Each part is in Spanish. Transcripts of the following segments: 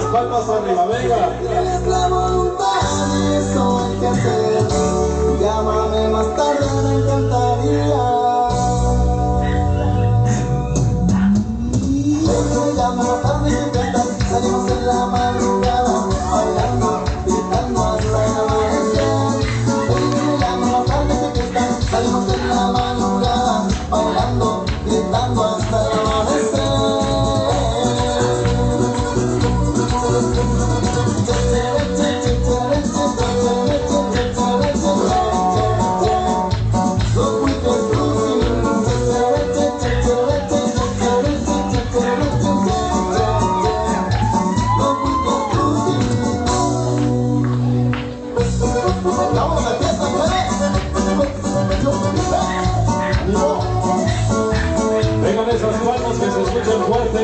Las palmas arriba, venga. Tienes la voluntad y eso hay que hacer. Llámame más tarde, me encantaría. Me llamo más tarde y me encantan. Salimos en la madrugada, bailando, gritando hasta el amanecer. Me llamo más tarde y me encantan. Salimos en la madrugada, bailando, gritando hasta el amanecer. Vengan esas palmas que se escuchan fuerte.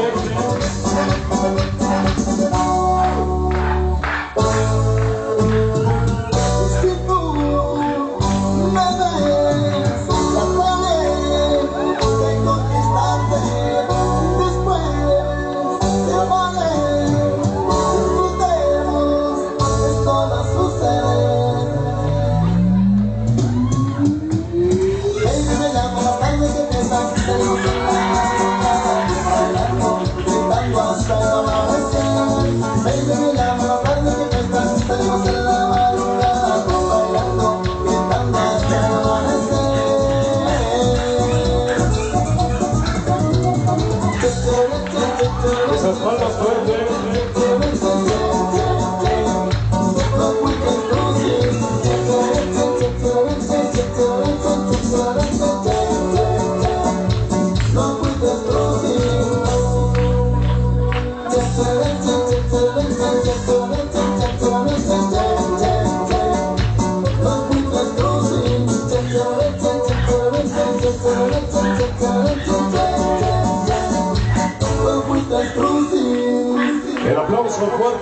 Esas palmas fuertes. El aplauso fuerte.